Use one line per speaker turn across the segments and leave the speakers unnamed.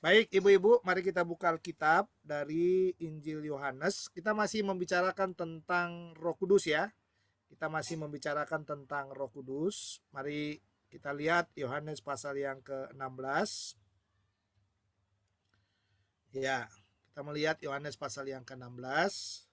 Baik, ibu-ibu, mari kita buka Alkitab dari Injil Yohanes. Kita masih membicarakan tentang Roh Kudus ya. Kita masih membicarakan tentang Roh Kudus. Mari kita lihat Yohanes pasal yang ke-16. Ya, kita melihat Yohanes pasal yang ke-16.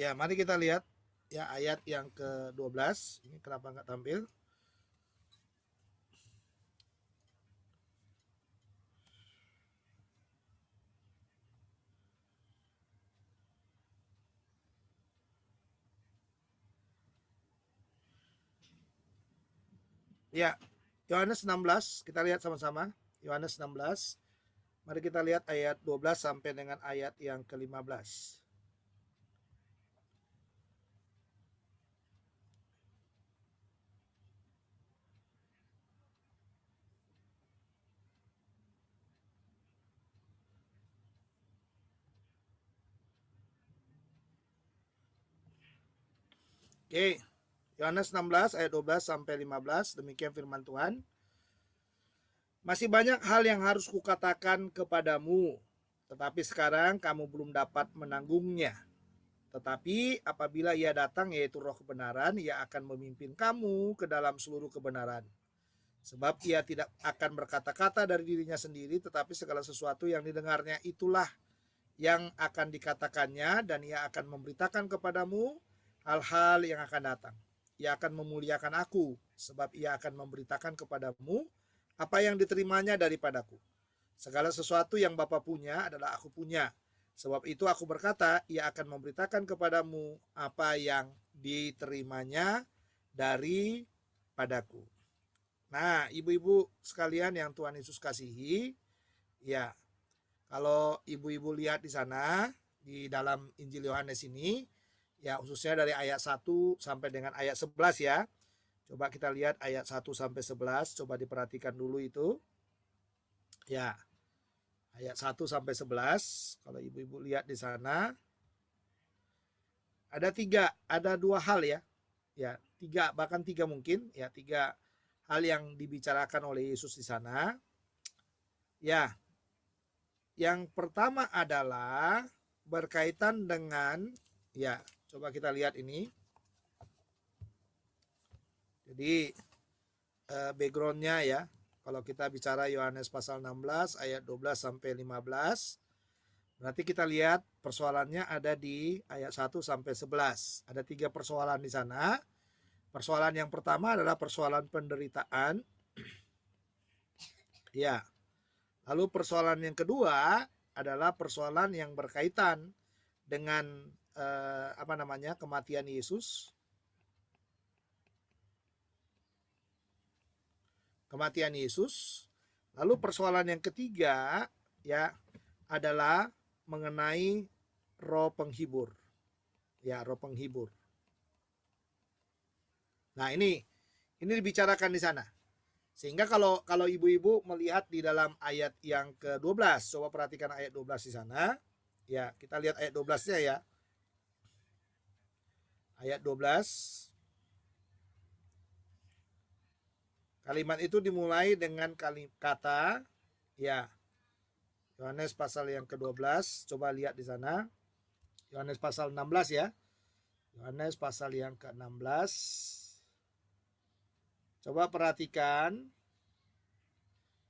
Ya, mari kita lihat ya ayat yang ke-12. Ini kenapa nggak tampil? Ya, Yohanes 16, kita lihat sama-sama. Yohanes 16. Mari kita lihat ayat 12 sampai dengan ayat yang ke-15. Oke, Yohanes 16 ayat 12 sampai 15, demikian firman Tuhan. Masih banyak hal yang harus kukatakan kepadamu, tetapi sekarang kamu belum dapat menanggungnya. Tetapi apabila ia datang, yaitu Roh kebenaran, ia akan memimpin kamu ke dalam seluruh kebenaran. Sebab ia tidak akan berkata-kata dari dirinya sendiri, tetapi segala sesuatu yang didengarnya itulah yang akan dikatakannya, dan ia akan memberitakan kepadamu hal-hal yang akan datang. Ia akan memuliakan aku, sebab ia akan memberitakan kepadamu apa yang diterimanya daripadaku. Segala sesuatu yang Bapa punya adalah aku punya. Sebab itu aku berkata, ia akan memberitakan kepadamu apa yang diterimanya daripadaku. Nah, ibu-ibu sekalian yang Tuhan Yesus kasihi, ya, kalau ibu-ibu lihat di sana, di dalam Injil Yohanes ini, ya khususnya dari ayat 1 sampai dengan ayat 11 ya. Coba kita lihat ayat 1 sampai 11, coba diperhatikan dulu itu. Ya, ayat 1 sampai 11, kalau ibu-ibu lihat di sana, ada dua hal ya. Ya, tiga, bahkan tiga mungkin, ya tiga hal yang dibicarakan oleh Yesus di sana. Ya, yang pertama adalah berkaitan dengan, ya, coba kita lihat ini. Jadi backgroundnya ya, kalau kita bicara Yohanes pasal 16 ayat 12 sampai 15, berarti kita lihat persoalannya ada di ayat 1 sampai 11. Ada tiga persoalan di sana. Persoalan yang pertama adalah persoalan penderitaan. Ya. Lalu persoalan yang kedua adalah persoalan yang berkaitan dengan kematian Yesus. Kematian Yesus. Lalu persoalan yang ketiga ya adalah mengenai roh penghibur. Ya, roh penghibur. Nah, ini dibicarakan di sana. Sehingga kalau ibu-ibu melihat di dalam ayat yang ke-12, coba perhatikan ayat 12 di sana. Ya, kita lihat ayat 12-nya ya. Ayat 12. Kalimat itu dimulai dengan kata ya, Yohanes pasal yang ke-12, coba lihat di sana. Yohanes pasal 16 ya. Yohanes pasal yang ke-16. Coba perhatikan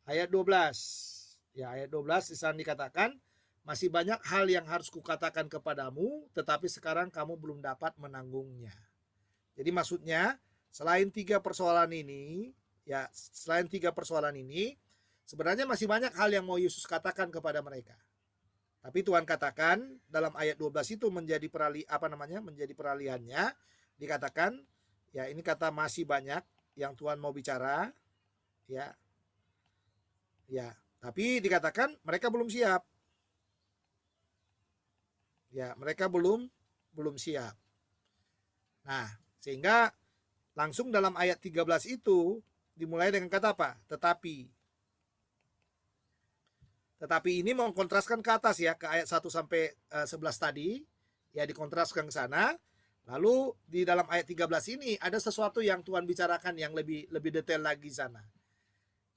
ayat 12. Ya, ayat 12 di sana dikatakan, masih banyak hal yang harus kukatakan kepadamu, tetapi sekarang kamu belum dapat menanggungnya. Jadi maksudnya, selain tiga persoalan ini, ya, sebenarnya masih banyak hal yang mau Yesus katakan kepada mereka. Tapi Tuhan katakan dalam ayat 12 itu menjadi menjadi peralihannya, dikatakan ya, ini kata masih banyak yang Tuhan mau bicara, ya. Ya, tapi dikatakan mereka belum siap. Ya, mereka belum siap. Nah, sehingga langsung dalam ayat 13 itu dimulai dengan kata apa? Tetapi ini mengkontraskan ke atas ya, ke ayat 1 sampai 11 tadi, ya dikontraskan ke sana. Lalu di dalam ayat 13 ini ada sesuatu yang Tuhan bicarakan yang lebih detail lagi sana.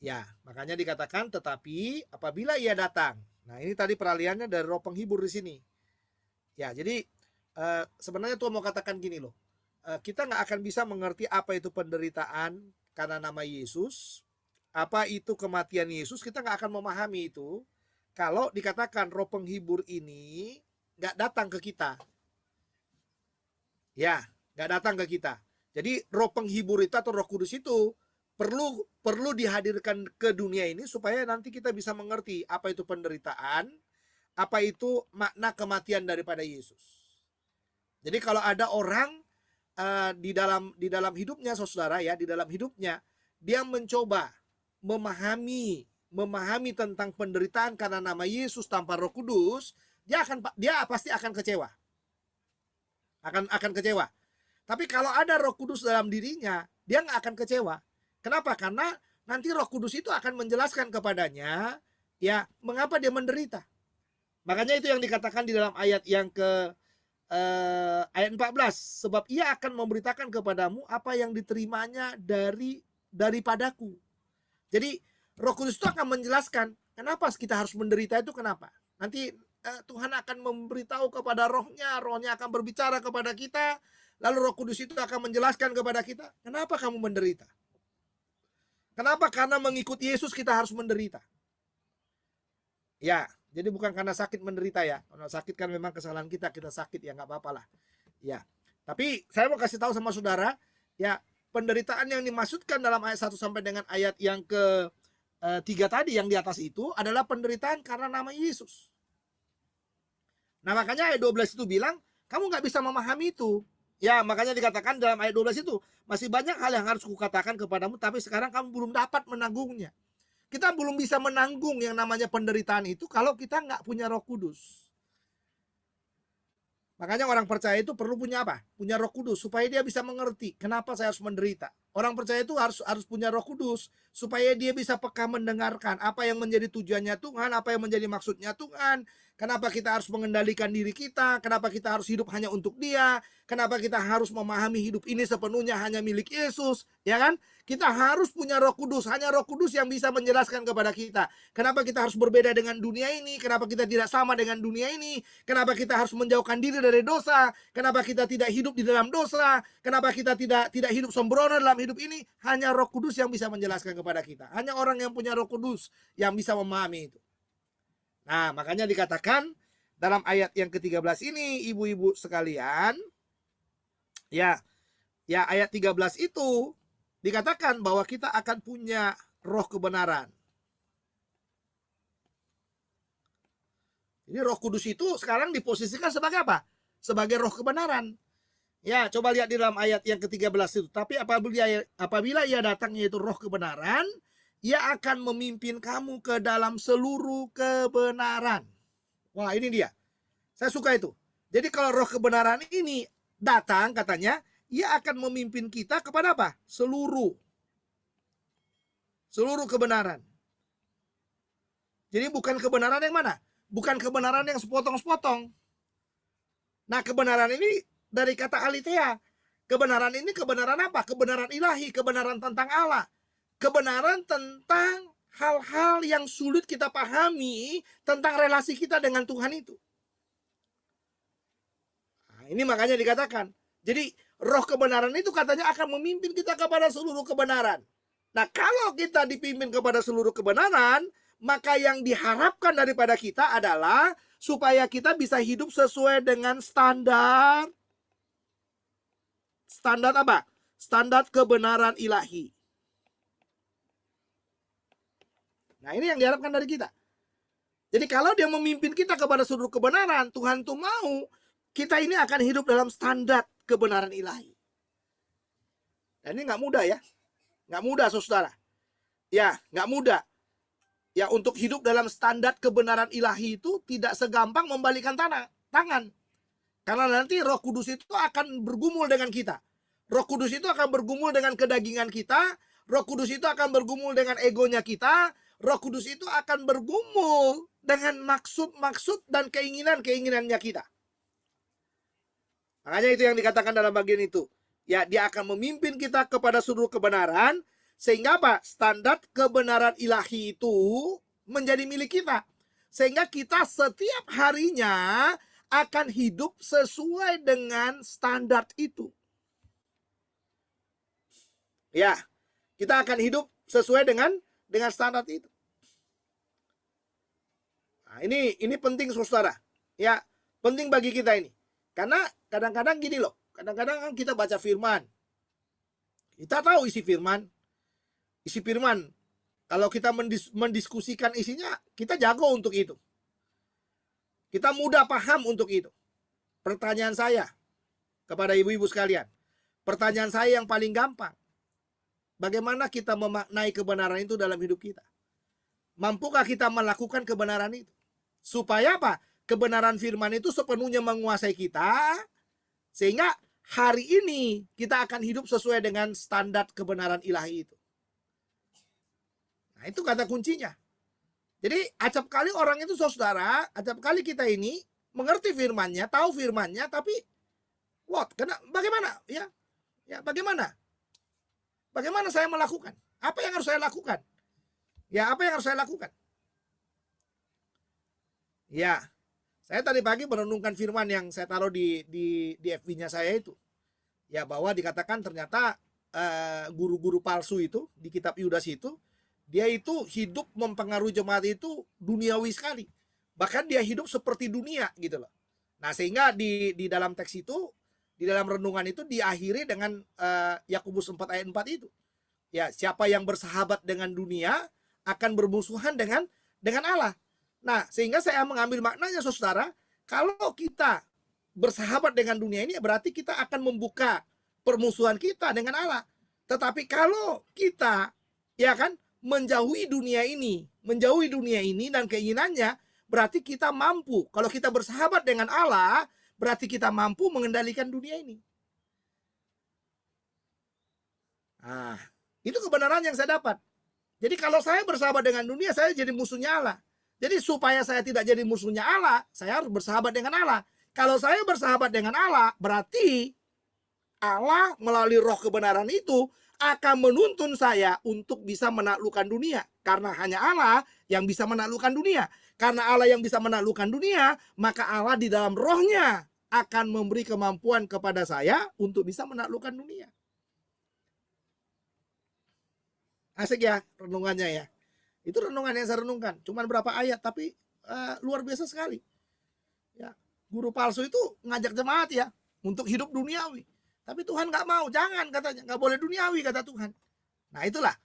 Ya, makanya dikatakan tetapi apabila ia datang. Nah, ini tadi peralihannya dari roh penghibur di sini. Ya, jadi sebenarnya Tuhan mau katakan gini loh. Kita nggak akan bisa mengerti apa itu penderitaan karena nama Yesus, apa itu kematian Yesus, kita nggak akan memahami itu kalau dikatakan roh penghibur ini nggak datang ke kita. Ya, nggak datang ke kita. Jadi roh penghibur itu atau Roh Kudus itu perlu dihadirkan ke dunia ini supaya nanti kita bisa mengerti apa itu penderitaan, apa itu makna kematian daripada Yesus. Jadi kalau ada orang di dalam hidupnya, saudara ya, di dalam hidupnya dia mencoba memahami tentang penderitaan karena nama Yesus tanpa Roh Kudus, dia pasti akan kecewa. Akan kecewa. Tapi kalau ada Roh Kudus dalam dirinya, dia nggak akan kecewa. Kenapa? Karena nanti Roh Kudus itu akan menjelaskan kepadanya ya mengapa dia menderita. Makanya itu yang dikatakan di dalam ayat yang ke ayat 14, sebab ia akan memberitakan kepadamu apa yang diterimanya daripadaku. Jadi Roh Kudus itu akan menjelaskan kenapa kita harus menderita itu, kenapa. Nanti Tuhan akan memberitahu kepada rohnya akan berbicara kepada kita, lalu Roh Kudus itu akan menjelaskan kepada kita, kenapa kamu menderita? Kenapa? Karena mengikut Yesus kita harus menderita. Ya, jadi bukan karena sakit menderita ya. Kalau sakit kan memang kesalahan kita sakit ya nggak apa-apa lah. Ya, tapi saya mau kasih tahu sama saudara, ya penderitaan yang dimaksudkan dalam ayat 1 sampai dengan ayat yang ke 3 tadi yang di atas itu adalah penderitaan karena nama Yesus. Nah makanya ayat 12 itu bilang, kamu nggak bisa memahami itu. Ya makanya dikatakan dalam ayat 12 itu, masih banyak hal yang harus kukatakan kepadamu, tapi sekarang kamu belum dapat menanggungnya. Kita belum bisa menanggung yang namanya penderitaan itu kalau kita nggak punya Roh Kudus. Makanya orang percaya itu perlu punya apa? Punya Roh Kudus supaya dia bisa mengerti kenapa saya harus menderita. Orang percaya itu harus punya Roh Kudus supaya dia bisa peka mendengarkan apa yang menjadi tujuannya Tuhan, apa yang menjadi maksudnya Tuhan. Kenapa kita harus mengendalikan diri kita? Kenapa kita harus hidup hanya untuk Dia? Kenapa kita harus memahami hidup ini sepenuhnya hanya milik Yesus? Ya kan? Kita harus punya Roh Kudus. Hanya Roh Kudus yang bisa menjelaskan kepada kita. Kenapa kita harus berbeda dengan dunia ini? Kenapa kita tidak sama dengan dunia ini? Kenapa kita harus menjauhkan diri dari dosa? Kenapa kita tidak hidup di dalam dosa? Kenapa kita tidak hidup sembrono dalam hidup ini? Hanya Roh Kudus yang bisa menjelaskan kepada kita. Hanya orang yang punya Roh Kudus yang bisa memahami itu. Nah, makanya dikatakan dalam ayat yang ke-13 ini, ibu-ibu sekalian, ya ayat 13 itu dikatakan bahwa kita akan punya roh kebenaran. Jadi Roh Kudus itu sekarang diposisikan sebagai apa? Sebagai roh kebenaran. Ya, coba lihat di dalam ayat yang ke-13 itu. Tapi apabila ia datang yaitu roh kebenaran, ia akan memimpin kamu ke dalam seluruh kebenaran. Wah, ini dia. Saya suka itu. Jadi kalau roh kebenaran ini datang katanya, ia akan memimpin kita kepada apa? Seluruh kebenaran. Jadi bukan kebenaran yang mana? Bukan kebenaran yang sepotong-sepotong. Nah, kebenaran ini dari kata aletheia. Kebenaran ini kebenaran apa? Kebenaran ilahi, kebenaran tentang Allah. Kebenaran tentang hal-hal yang sulit kita pahami tentang relasi kita dengan Tuhan itu. Nah, ini makanya dikatakan. Jadi roh kebenaran itu katanya akan memimpin kita kepada seluruh kebenaran. Nah, kalau kita dipimpin kepada seluruh kebenaran, maka yang diharapkan daripada kita adalah supaya kita bisa hidup sesuai dengan standar apa? Standar kebenaran ilahi. Nah, ini yang diharapkan dari kita. Jadi kalau dia memimpin kita kepada seluruh kebenaran, Tuhan tuh mau kita ini akan hidup dalam standar kebenaran ilahi. Dan ini nggak mudah ya. Nggak mudah, saudara. Ya, nggak mudah. Ya, untuk hidup dalam standar kebenaran ilahi itu tidak segampang membalikan tangan. Karena nanti Roh Kudus itu akan bergumul dengan kita. Roh Kudus itu akan bergumul dengan kedagingan kita. Roh Kudus itu akan bergumul dengan egonya kita. Roh Kudus itu akan bergumul dengan maksud-maksud dan keinginan-keinginannya kita. Makanya itu yang dikatakan dalam bagian itu. Ya, dia akan memimpin kita kepada seluruh kebenaran. Sehingga apa? Standar kebenaran ilahi itu menjadi milik kita. Sehingga kita setiap harinya akan hidup sesuai dengan standar itu. Ya, kita akan hidup sesuai dengan standar itu. Nah, ini penting saudara. Ya, penting bagi kita ini. Karena kadang-kadang gini loh, kadang-kadang kan kita baca firman. Kita tahu isi firman. Isi firman, kalau kita mendiskusikan isinya, kita jago untuk itu. Kita mudah paham untuk itu. Pertanyaan saya kepada ibu-ibu sekalian, pertanyaan saya yang paling gampang, bagaimana kita memaknai kebenaran itu dalam hidup kita? Mampukah kita melakukan kebenaran itu? Supaya apa? Kebenaran firman itu sepenuhnya menguasai kita, sehingga hari ini kita akan hidup sesuai dengan standar kebenaran ilahi itu. Nah, itu kata kuncinya. Jadi acap kali orang itu saudara, acap kali kita ini mengerti firmannya, tahu firmannya, tapi bagaimana? Ya, bagaimana? Bagaimana saya melakukan? Apa yang harus saya lakukan? Ya, apa yang harus saya lakukan? Ya, saya tadi pagi merenungkan firman yang saya taruh di FB-nya saya itu. Ya, bahwa dikatakan ternyata guru-guru palsu itu di kitab Yudas itu, dia itu hidup mempengaruhi jemaat itu duniawi sekali. Bahkan dia hidup seperti dunia gitu loh. Nah, sehingga di dalam teks itu, di dalam renungan itu diakhiri dengan Yakobus 4 ayat 4 itu. Ya, siapa yang bersahabat dengan dunia akan bermusuhan dengan Allah. Nah, sehingga saya mengambil maknanya saudara, kalau kita bersahabat dengan dunia ini berarti kita akan membuka permusuhan kita dengan Allah. Tetapi kalau kita ya kan menjauhi dunia ini dan keinginannya, berarti kita mampu. Kalau kita bersahabat dengan Allah, berarti kita mampu mengendalikan dunia ini. Nah, itu kebenaran yang saya dapat. Jadi kalau saya bersahabat dengan dunia, saya jadi musuhnya Allah. Jadi supaya saya tidak jadi musuhnya Allah, saya harus bersahabat dengan Allah. Kalau saya bersahabat dengan Allah, berarti Allah melalui roh kebenaran itu akan menuntun saya untuk bisa menaklukkan dunia. Karena hanya Allah yang bisa menaklukkan dunia. Karena Allah yang bisa menaklukkan dunia, maka Allah di dalam rohnya akan memberi kemampuan kepada saya untuk bisa menaklukkan dunia. Asik ya renungannya ya. Itu renungan yang saya renungkan. Cuman berapa ayat, tapi luar biasa sekali. Ya, guru palsu itu ngajak jemaat ya untuk hidup duniawi. Tapi Tuhan nggak mau, jangan katanya, nggak boleh duniawi kata Tuhan. Nah itulah,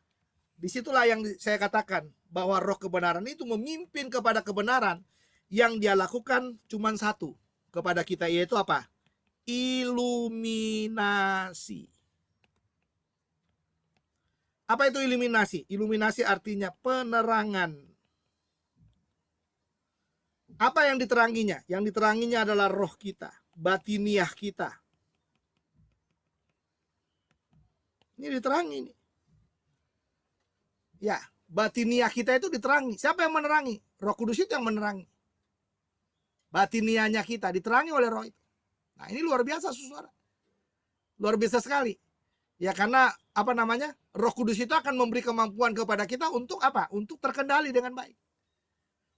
disitulah yang saya katakan bahwa roh kebenaran itu memimpin kepada kebenaran yang dia lakukan cuma satu kepada kita, yaitu apa? Iluminasi. Apa itu iluminasi? Iluminasi artinya penerangan. Apa yang diteranginya? Yang diteranginya adalah roh kita, batiniah kita. Ini diterangi nih. Ya, batiniah kita itu diterangi. Siapa yang menerangi? Roh Kudus itu yang menerangi. Batiniahnya kita diterangi oleh roh itu. Nah, ini luar biasa saudara. Luar biasa sekali. Ya, karena apa namanya? Roh Kudus itu akan memberi kemampuan kepada kita untuk apa? Untuk terkendali dengan baik.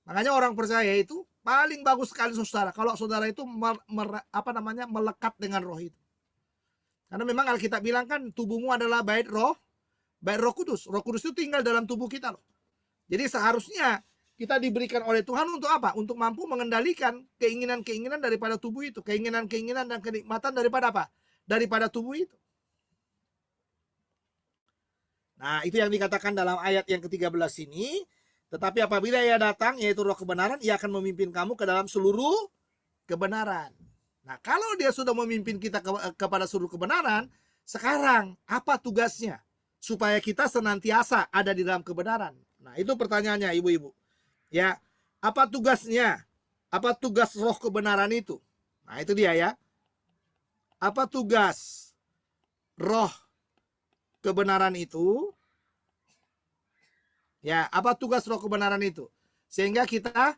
Makanya orang percaya itu paling bagus sekali saudara kalau saudara itu melekat dengan roh itu. Karena memang Alkitab bilang kan tubuhmu adalah bait roh kudus. Roh kudus itu tinggal dalam tubuh kita loh. Jadi seharusnya kita diberikan oleh Tuhan untuk apa? Untuk mampu mengendalikan keinginan-keinginan daripada tubuh itu. Keinginan-keinginan dan kenikmatan daripada apa? Daripada tubuh itu. Nah itu yang dikatakan dalam ayat yang ke-13 ini. Tetapi apabila ia datang, yaitu roh kebenaran, ia akan memimpin kamu ke dalam seluruh kebenaran. Nah, kalau dia sudah memimpin kita kepada seluruh kebenaran, sekarang apa tugasnya? Supaya kita senantiasa ada di dalam kebenaran. Nah, itu pertanyaannya ibu-ibu. Ya, apa tugasnya? Apa tugas roh kebenaran itu? Nah, itu dia ya. Apa tugas roh kebenaran itu? Ya, apa tugas roh kebenaran itu? Sehingga kita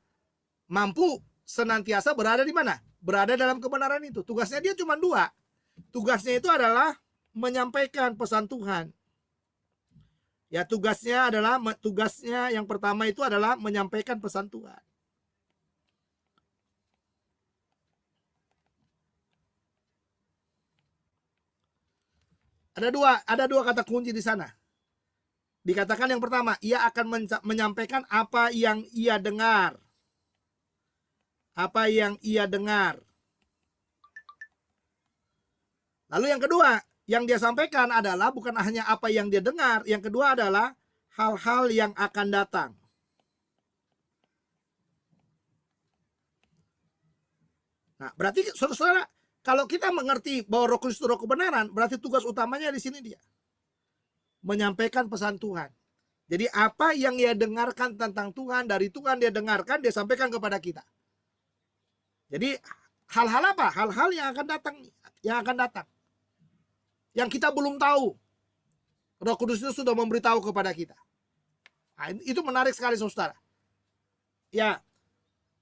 mampu senantiasa berada di mana? berada dalam kebenaran itu. Tugasnya dia cuma dua. Tugasnya itu adalah menyampaikan pesan Tuhan. Ya, tugasnya yang pertama itu adalah menyampaikan pesan Tuhan. Ada dua kata kunci di sana. Dikatakan yang pertama, ia akan menyampaikan apa yang ia dengar. Apa yang ia dengar. Lalu yang kedua, yang dia sampaikan adalah bukan hanya apa yang dia dengar, yang kedua adalah hal-hal yang akan datang. Nah, berarti saudara-saudara, kalau kita mengerti bahwa Roh Kudus itu roh kebenaran, berarti tugas utamanya di sini dia menyampaikan pesan Tuhan. Jadi apa yang dia dengarkan tentang Tuhan, dari Tuhan dia dengarkan, dia sampaikan kepada kita. Jadi hal-hal apa? Hal-hal yang akan datang, yang kita belum tahu. Roh Kudus itu sudah memberitahu kepada kita. Nah, itu menarik sekali saudara. Ya,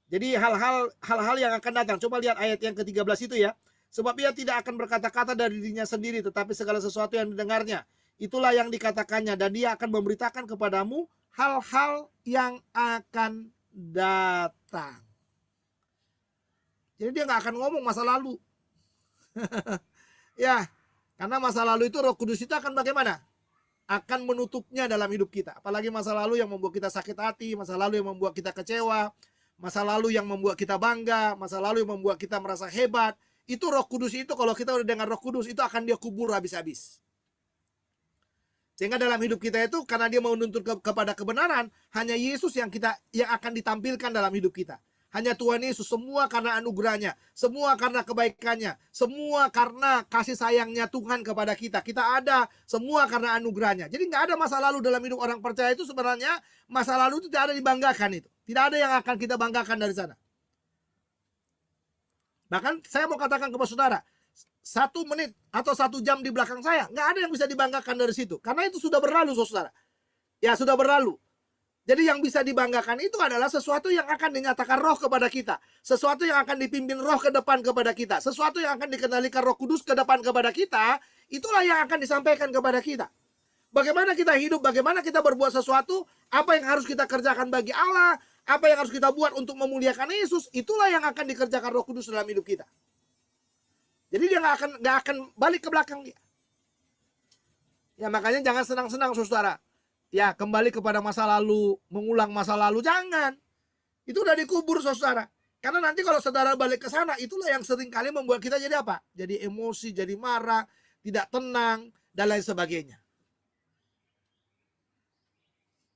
jadi hal-hal yang akan datang. Coba lihat ayat yang ke-13 itu ya. Sebab ia tidak akan berkata-kata dari dirinya sendiri, tetapi segala sesuatu yang didengarnya, itulah yang dikatakannya, dan dia akan memberitakan kepadamu hal-hal yang akan datang. Jadi dia nggak akan ngomong masa lalu. Ya, karena masa lalu itu Roh Kudus itu akan bagaimana? Akan menutupnya dalam hidup kita. Apalagi masa lalu yang membuat kita sakit hati, masa lalu yang membuat kita kecewa, masa lalu yang membuat kita bangga, masa lalu yang membuat kita merasa hebat. Itu Roh Kudus itu, kalau kita udah dengar Roh Kudus itu akan dia kubur habis-habis. Sehingga dalam hidup kita itu, karena dia mau menuntut kepada kebenaran, hanya Yesus yang akan ditampilkan dalam hidup kita. Hanya Tuhan Yesus, semua karena anugerahnya, semua karena kebaikannya, semua karena kasih sayangnya Tuhan kepada kita. Kita ada semua karena anugerahnya. Jadi nggak ada masa lalu dalam hidup orang percaya itu. Sebenarnya masa lalu itu tidak ada dibanggakan itu. Tidak ada yang akan kita banggakan dari sana. Bahkan saya mau katakan kepada saudara, 1 menit atau 1 jam di belakang saya, nggak ada yang bisa dibanggakan dari situ. Karena itu sudah berlalu saudara. Ya sudah berlalu. Jadi yang bisa dibanggakan itu adalah sesuatu yang akan dinyatakan Roh kepada kita. Sesuatu yang akan dipimpin Roh ke depan kepada kita. Sesuatu yang akan dikendalikan Roh Kudus ke depan kepada kita. Itulah yang akan disampaikan kepada kita. Bagaimana kita hidup, bagaimana kita berbuat sesuatu, apa yang harus kita kerjakan bagi Allah, apa yang harus kita buat untuk memuliakan Yesus, itulah yang akan dikerjakan Roh Kudus dalam hidup kita. Jadi dia nggak akan balik ke belakang dia. Ya makanya jangan senang-senang saudara. Ya kembali kepada masa lalu, mengulang masa lalu, jangan. Itu udah dikubur saudara. Karena nanti kalau saudara balik ke sana, itulah yang seringkali membuat kita jadi apa? Jadi emosi, jadi marah, tidak tenang, dan lain sebagainya.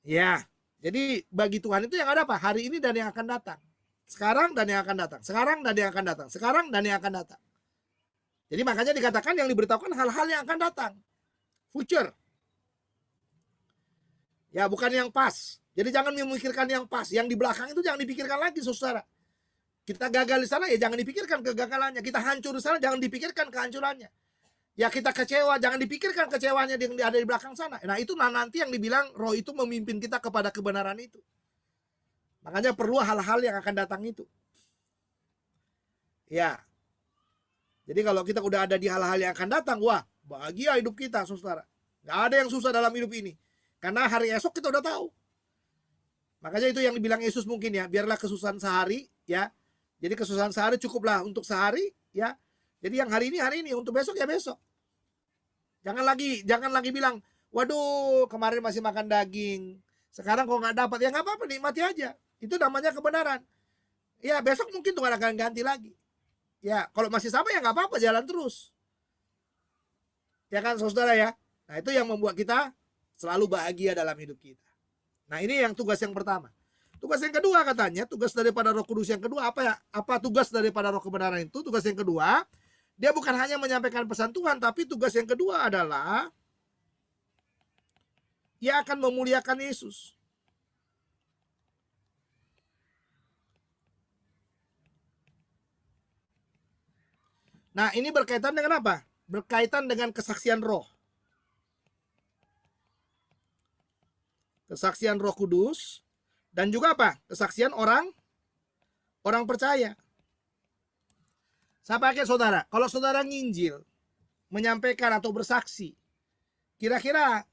Ya, jadi bagi Tuhan itu yang ada apa? Hari ini dan yang akan datang. Sekarang dan yang akan datang. Sekarang dan yang akan datang. Sekarang dan yang akan datang. Jadi makanya dikatakan yang diberitahukan hal-hal yang akan datang. Future. Ya bukan yang pas. Jadi jangan memikirkan yang pas. Yang di belakang itu jangan dipikirkan lagi saudara. Kita gagal di sana ya jangan dipikirkan kegagalannya. Kita hancur di sana jangan dipikirkan kehancurannya. Ya kita kecewa jangan dipikirkan kecewanya yang ada di belakang sana. Nah itu nanti yang dibilang Roh itu memimpin kita kepada kebenaran itu. Makanya perlu hal-hal yang akan datang itu. Ya. Jadi kalau kita udah ada di hal-hal yang akan datang, wah bahagia hidup kita saudara. Gak ada yang susah dalam hidup ini. Karena hari esok kita udah tahu. Makanya itu yang dibilang Yesus mungkin ya, biarlah kesusahan sehari ya. Jadi kesusahan sehari cukuplah untuk sehari ya. Jadi yang hari ini, untuk besok ya besok. Jangan lagi bilang, waduh kemarin masih makan daging, sekarang kok nggak dapat, ya nggak apa-apa, nikmati aja. Itu namanya kebenaran. Ya besok mungkin Tuhan akan ganti lagi. Ya kalau masih sama ya nggak apa-apa, jalan terus. Ya kan saudara ya. Nah itu yang membuat kita selalu bahagia dalam hidup kita. Nah ini yang tugas yang pertama. Tugas yang kedua katanya, tugas daripada Roh Kudus yang kedua apa ya? Apa tugas daripada Roh kebenaran itu? Tugas yang kedua, dia bukan hanya menyampaikan pesan Tuhan, tapi tugas yang kedua adalah ia akan memuliakan Yesus. Nah ini berkaitan dengan apa? Berkaitan dengan kesaksian Roh. Kesaksian Roh Kudus dan juga apa? Kesaksian orang percaya. Saya pakai saudara. Kalau saudara nginjil, menyampaikan atau bersaksi, kira-kira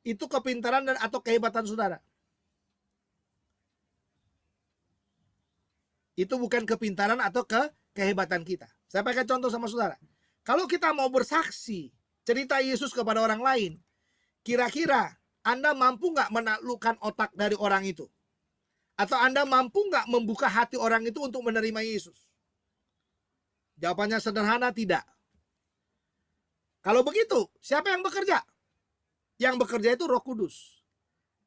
itu kepintaran dan atau kehebatan saudara? Itu bukan kepintaran atau kehebatan kita. Saya pakai contoh sama saudara. Kalau kita mau bersaksi cerita Yesus kepada orang lain, kira-kira Anda mampu nggak menaklukkan otak dari orang itu? Atau Anda mampu nggak membuka hati orang itu untuk menerima Yesus? Jawabannya sederhana, tidak. Kalau begitu, siapa yang bekerja? Yang bekerja itu Roh Kudus.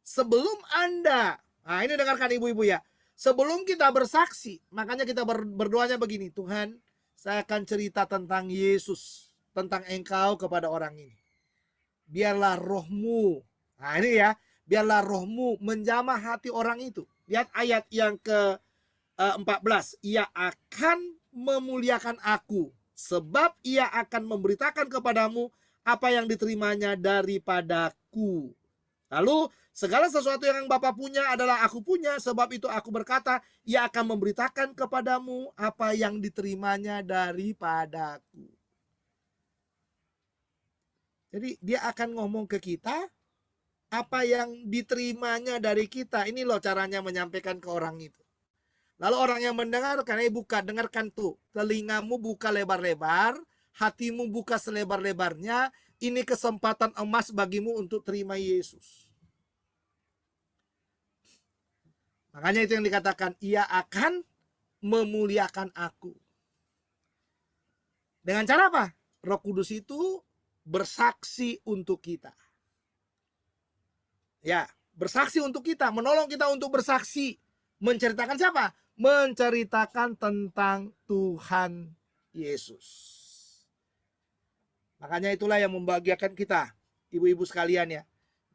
Sebelum Anda, nah ini dengarkan ibu-ibu ya, sebelum kita bersaksi, makanya kita berdoanya begini, Tuhan, saya akan cerita tentang Yesus, tentang Engkau kepada orang ini. Biarlah rohmu, nah ini ya, biarlah rohmu menjamah hati orang itu. Lihat ayat yang ke-14, ia akan memuliakan aku, sebab ia akan memberitakan kepadamu apa yang diterimanya daripadaku. Lalu segala sesuatu yang Bapa punya adalah aku punya, sebab itu aku berkata, ia akan memberitakan kepadamu apa yang diterimanya daripadaku. Jadi dia akan ngomong ke kita apa yang diterimanya dari kita. Ini loh caranya menyampaikan ke orang itu. Lalu orang yang mendengarkan, buka, dengarkan tuh. Telingamu buka lebar-lebar, hatimu buka selebar-lebarnya. Ini kesempatan emas bagimu untuk terima Yesus. Makanya itu yang dikatakan, ia akan memuliakan aku. Dengan cara apa? Roh Kudus itu bersaksi untuk kita. Ya, bersaksi untuk kita, menolong kita untuk bersaksi. Menceritakan siapa? Menceritakan tentang Tuhan Yesus. Makanya itulah yang membahagiakan kita, ibu-ibu sekalian ya.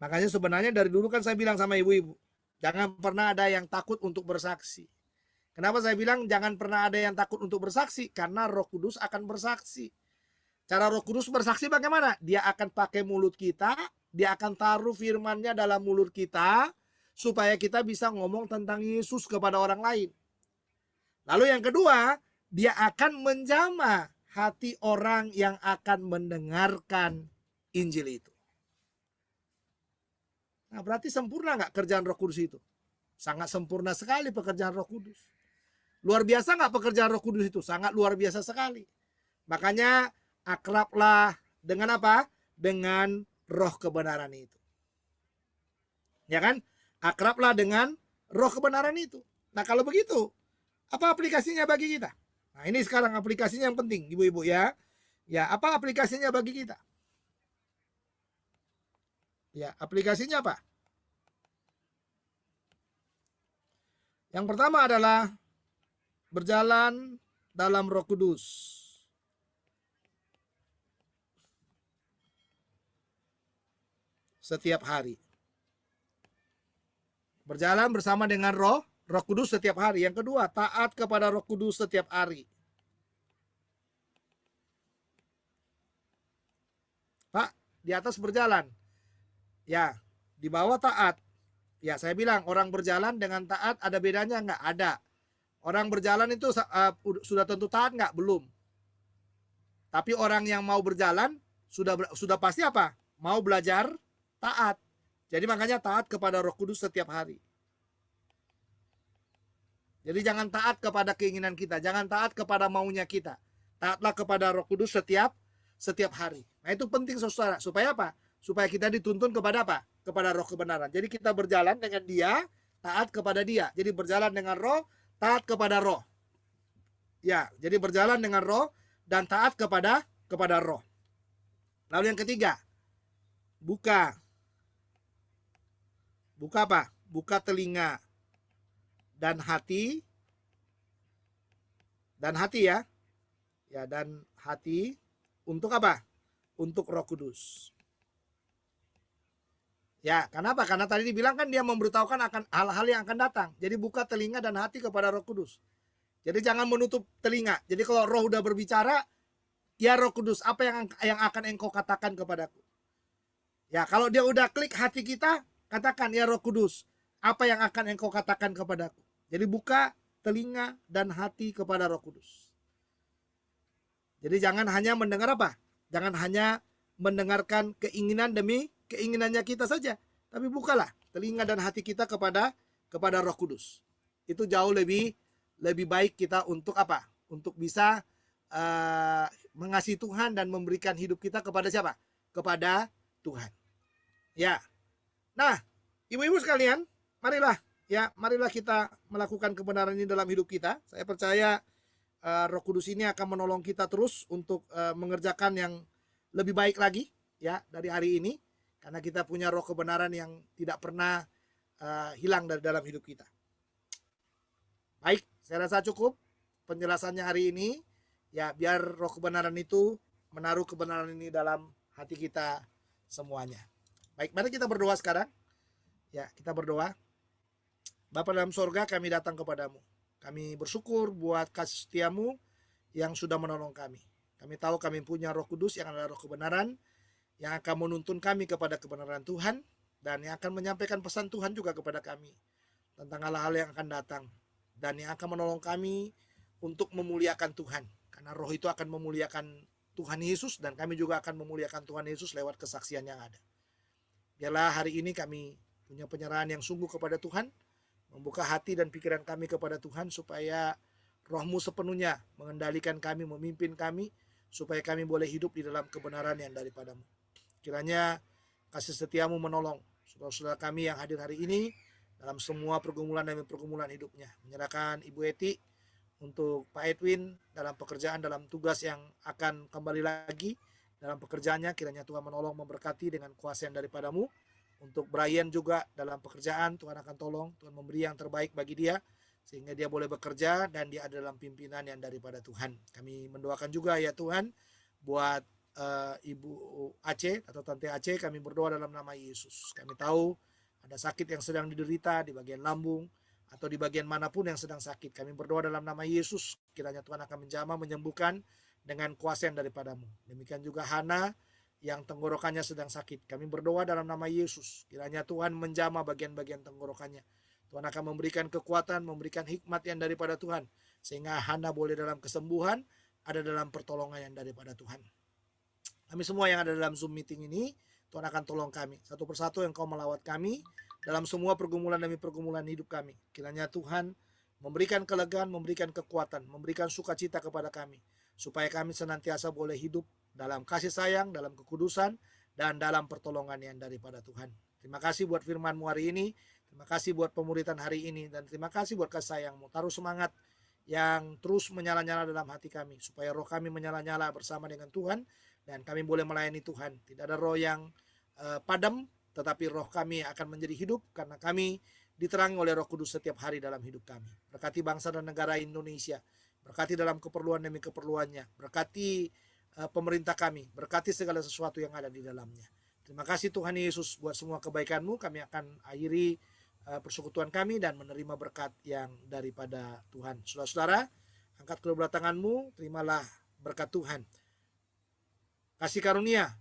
Makanya sebenarnya dari dulu kan saya bilang sama ibu-ibu, jangan pernah ada yang takut untuk bersaksi. Kenapa saya bilang jangan pernah ada yang takut untuk bersaksi? Karena Roh Kudus akan bersaksi. Cara Roh Kudus bersaksi bagaimana? Dia akan pakai mulut kita, dia akan taruh firman-Nya dalam mulut kita, supaya kita bisa ngomong tentang Yesus kepada orang lain. Lalu yang kedua, dia akan menjamah hati orang yang akan mendengarkan Injil itu. Nah, berarti sempurna nggak kerjaan Roh Kudus itu? Sangat sempurna sekali pekerjaan Roh Kudus. Luar biasa nggak pekerjaan Roh Kudus itu? Sangat luar biasa sekali. Makanya akrablah dengan apa? Dengan roh kebenaran itu. Ya kan? Akrablah dengan roh kebenaran itu. Nah, kalau begitu, apa aplikasinya bagi kita? Nah, ini sekarang aplikasinya yang penting, ibu-ibu ya. Ya, apa aplikasinya bagi kita? Ya, aplikasinya apa? Yang pertama adalah berjalan dalam Roh Kudus. Setiap hari. Berjalan bersama dengan Roh Kudus setiap hari. Yang kedua, taat kepada Roh Kudus setiap hari. Pak, di atas berjalan. Ya, di bawah taat. Ya, saya bilang orang berjalan dengan taat ada bedanya nggak? Ada. Orang berjalan itu sudah tentu taat nggak? Belum. Tapi orang yang mau berjalan sudah pasti apa? Mau belajar taat. Jadi makanya taat kepada Roh Kudus setiap hari. Jadi jangan taat kepada keinginan kita, jangan taat kepada maunya kita. Taatlah kepada Roh Kudus setiap hari. Nah, itu penting saudara. Supaya apa? Supaya kita dituntun kepada apa? Kepada roh kebenaran. Jadi kita berjalan dengan dia, taat kepada dia. Jadi berjalan dengan roh, taat kepada roh. Ya, jadi berjalan dengan roh dan taat kepada roh. Lalu yang ketiga, buka apa? Buka telinga dan hati ya. Ya, dan hati untuk apa? Untuk Roh Kudus. Ya, kenapa? Karena tadi dibilang kan dia memberitahukan akan hal-hal yang akan datang. Jadi buka telinga dan hati kepada Roh Kudus. Jadi jangan menutup telinga. Jadi kalau Roh udah berbicara, ya Roh Kudus, apa yang akan engkau katakan kepadaku? Ya, kalau dia udah klik hati kita, katakan, ya Roh Kudus, apa yang akan engkau katakan kepadaku? Jadi buka telinga dan hati kepada Roh Kudus. Jadi jangan hanya mendengar apa? Jangan hanya mendengarkan keinginan demi keinginannya kita saja, tapi bukalah telinga dan hati kita kepada Roh Kudus. Itu jauh lebih baik kita untuk apa? Untuk bisa mengasihi Tuhan dan memberikan hidup kita kepada siapa? Kepada Tuhan. Ya. Nah, ibu-ibu sekalian, marilah kita melakukan kebenaran ini dalam hidup kita. Saya percaya Roh Kudus ini akan menolong kita terus untuk mengerjakan yang lebih baik lagi ya dari hari ini, karena kita punya roh kebenaran yang tidak pernah hilang dari dalam hidup kita. Baik, saya rasa cukup penjelasannya hari ini. Ya, biar roh kebenaran itu menaruh kebenaran ini dalam hati kita semuanya. Baik, mari kita berdoa sekarang. Ya, kita berdoa. Bapa dalam sorga, kami datang kepadamu. Kami bersyukur buat kasih setiamu yang sudah menolong kami. Kami tahu kami punya Roh Kudus yang adalah roh kebenaran, yang akan menuntun kami kepada kebenaran Tuhan, dan yang akan menyampaikan pesan Tuhan juga kepada kami tentang hal-hal yang akan datang, dan yang akan menolong kami untuk memuliakan Tuhan, karena roh itu akan memuliakan Tuhan Yesus, dan kami juga akan memuliakan Tuhan Yesus lewat kesaksian yang ada. Biarlah hari ini kami punya penyerahan yang sungguh kepada Tuhan, membuka hati dan pikiran kami kepada Tuhan, supaya roh-Mu sepenuhnya mengendalikan kami, memimpin kami, supaya kami boleh hidup di dalam kebenaran yang daripada-Mu. Kiranya kasih setiamu menolong saudara-saudara kami yang hadir hari ini dalam semua pergumulan demi pergumulan hidupnya. Menyerahkan Ibu Eti untuk Pak Edwin dalam pekerjaan, dalam tugas yang akan kembali lagi dalam pekerjaannya. Kiranya Tuhan menolong, memberkati dengan kuasa yang daripada-Mu. Untuk Brian juga dalam pekerjaan, Tuhan akan tolong, Tuhan memberi yang terbaik bagi dia, sehingga dia boleh bekerja dan dia ada dalam pimpinan yang daripada Tuhan. Kami mendoakan juga ya Tuhan buat Ibu Aceh atau Tante Aceh, kami berdoa dalam nama Yesus. Kami tahu ada sakit yang sedang diderita di bagian lambung atau di bagian manapun yang sedang sakit. Kami berdoa dalam nama Yesus, kiranya Tuhan akan menjamah, menyembuhkan dengan kuasa yang daripada-Mu. Demikian juga Hana yang tenggorokannya sedang sakit. Kami berdoa dalam nama Yesus, kiranya Tuhan menjamah bagian-bagian tenggorokannya. Tuhan akan memberikan kekuatan, memberikan hikmat yang daripada Tuhan, sehingga Hana boleh dalam kesembuhan, ada dalam pertolongan yang daripada Tuhan. Kami semua yang ada dalam Zoom meeting ini, Tuhan akan tolong kami. Satu persatu yang Kau melawat kami dalam semua pergumulan demi pergumulan hidup kami. Kiranya Tuhan memberikan kelegaan, memberikan kekuatan, memberikan sukacita kepada kami, supaya kami senantiasa boleh hidup dalam kasih sayang, dalam kekudusan, dan dalam pertolongan yang daripada Tuhan. Terima kasih buat firman-Mu hari ini, terima kasih buat pemuritan hari ini, dan terima kasih buat kasih sayang-Mu. Taruh semangat yang terus menyala-nyala dalam hati kami, supaya roh kami menyala-nyala bersama dengan Tuhan, dan kami boleh melayani Tuhan. Tidak ada roh yang padam, tetapi roh kami akan menjadi hidup, karena kami diterangi oleh Roh Kudus setiap hari dalam hidup kami. Berkati bangsa dan negara Indonesia, berkati dalam keperluan demi keperluannya, berkati pemerintah kami, berkati segala sesuatu yang ada di dalamnya. Terima kasih Tuhan Yesus buat semua kebaikan-Mu. Kami akan akhiri persekutuan kami dan menerima berkat yang daripada Tuhan. Saudara-saudara, angkat kedua tanganmu, terimalah berkat Tuhan. Kasih karunia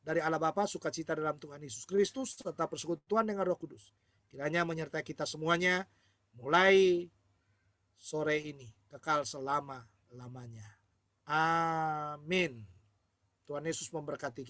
dari Allah Bapa, sukacita dalam Tuhan Yesus Kristus, serta persekutuan dengan Roh Kudus, kiranya menyertai kita semuanya mulai sore ini, kekal selama-lamanya. Amin. Tuhan Yesus memberkati kita.